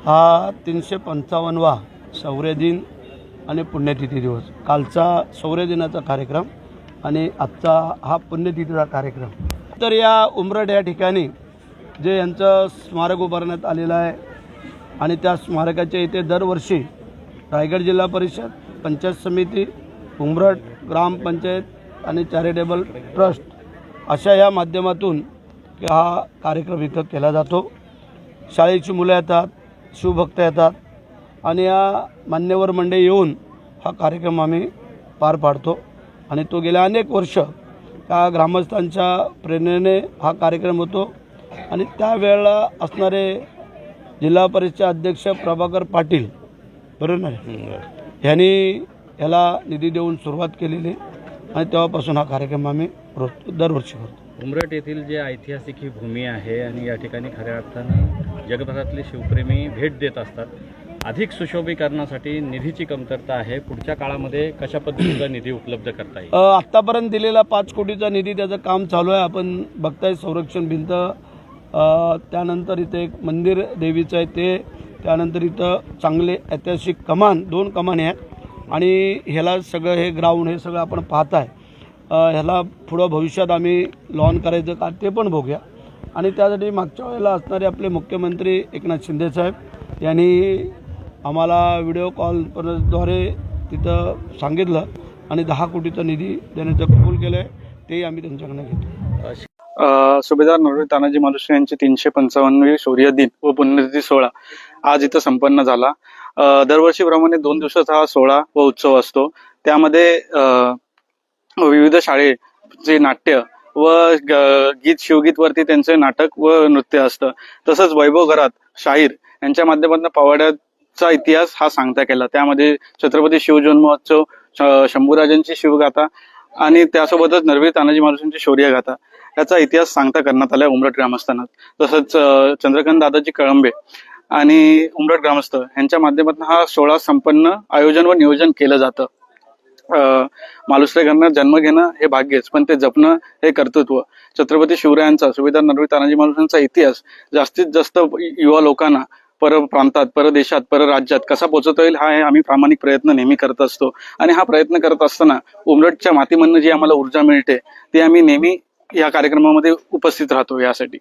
हा 355वा शौर्य दिन आणि पुण्यतिथी दिवस। कालचा शौर्य दिनाचा कार्यक्रम आणि आजचा हा पुण्यतिथीचा कार्यक्रम। तर या उमरठ या ठिकाणी जे यांचं स्मारक उभारण्यात आलेलं आहे आणि त्या स्मारकाच्या इथे दरवर्षी रायगड जिल्हा परिषद, पंचायत समिती, उमरठ ग्रामपंचायत आणि चॅरिटेबल ट्रस्ट अशा या माध्यमातून हा कार्यक्रम इथं केला जातो। शाळेची मुलं येतात, शिवभक्त येतात आणि या मान्यवर मंडळी येऊन हा कार्यक्रम आम्ही पार पाडतो आणि तो गेल्या अनेक वर्ष त्या ग्रामस्थांच्या प्रेरणेने हा कार्यक्रम होतो आणि त्यावेळेला असणारे जिल्हा परिषद अध्यक्ष प्रभाकर पाटील बरोबर ना यांनी याला निधी देऊन सुरुवात केलेली आणि तेव्हापासून हा कार्यक्रम आम्ही दरवर्षी करतो। उमरठ येथील जे ऐतिहासिक ही भूमी आहे आणि या ठिकाणी खऱ्या अर्थानं जगभरातले शिवप्रेमी भेट देत असतात। अधिक सुशोभीकरणासाठी निधीची कमतरता आहे। पुढच्या काळामध्ये कशा पद्धतीचा निधी उपलब्ध करता येईल? आत्तापर्यंत दिलेला 5 कोटीचा निधी त्याचं काम चालू आहे। आपण बघताय संरक्षण भिंत, त्यानंतर इथे एक मंदिर देवीचं आहे ते, त्यानंतर इथं चांगले ऐतिहासिक कमान 2 कमाने आहेत आणि ह्याला सगळं हे ग्राउंड हे सगळं आपण पाहताय। ह्याला पुढं भविष्यात आम्ही लॉन करायचं का ते पण बघूया आणि त्यासाठी मागच्या वेळेला असणारे आपले मुख्यमंत्री एकनाथ शिंदे साहेब यांनी आम्हाला व्हिडिओ कॉलद्वारे तिथं सांगितलं आणि 10 कोटीचा निधी देण्याचं कबूल केलं आहे, तेही आम्ही त्यांच्याकडनं घेतो। सुभेदार नरवी तानाजी मालुसरे यांचे 355वे शौर्य दिन व पुण्यतिथी सोहळा आज इथं संपन्न झाला। दरवर्षीप्रमाणे 2 दिवसाचा हा सोहळा व उत्सव असतो। त्यामध्ये विविध शाळेचे नाट्य व गीत शिवगीत वरती त्यांचे नाटक व नृत्य असतं। तसंच वैभव घरात शाहीर यांच्या माध्यमातून पवाड्याचा इतिहास हा सांगता केला। त्यामध्ये छत्रपती शिवजन्म महोत्सव, शंभूराजांची शिवगाथा आणि त्यासोबतच नरवी तानाजी मालुसरेंची शौर्यगाथा याचा इतिहास सांगता करण्यात आला उमरठ ग्रामस्थांना। तसंच चंद्रकांत दादाजी कळंबे आणि उमरठ ग्रामस्थ यांच्या माध्यमातून हा सोहळा संपन्न आयोजन व नियोजन केलं जातं। मालुसरे घराण्यात जन्म घेणं हे भाग्यच, पण ते जपणं हे कर्तृत्व। छत्रपती शिवरायांचा, सुभेदार नरवी तानाजी मालुसरेंचा इतिहास जास्तीत जास्त युवा लोकांना परप्रांतात, परदेशात, परराज्यात कसा पोहोचवता येईल हा आम्ही प्रामाणिक प्रयत्न नेहमी करत असतो आणि हा प्रयत्न करत असताना उमरठच्या मातीमधून जी आम्हाला ऊर्जा मिळते ती आम्ही नेहमी या कार्यक्रमामध्ये उपस्थित राहतो यासाठी।